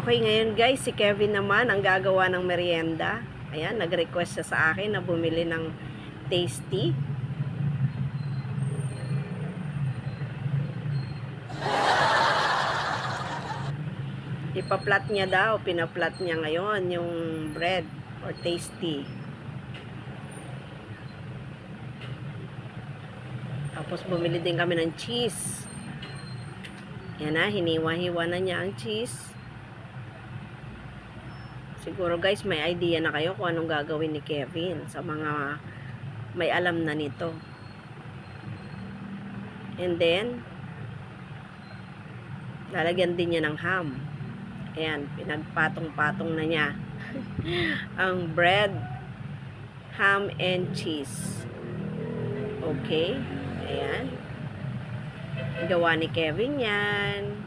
Okay, ngayon guys, si Kevin naman ang gagawa ng merienda. Ayan, nag-request siya sa akin na bumili ng tasty. Ipaplat niya daw, pinaplat niya ngayon yung bread or tasty. Tapos bumili din kami ng cheese. Yan na, hiniwa-hiwa na niya ang cheese. Siguro guys, may idea na kayo kung anong gagawin ni Kevin sa mga may alam na nito. And then, lalagyan din niya ng ham. Ayan, pinagpatong-patong na niya ang bread, ham, and cheese. Okay, ayan. Gawa ni Kevin yan.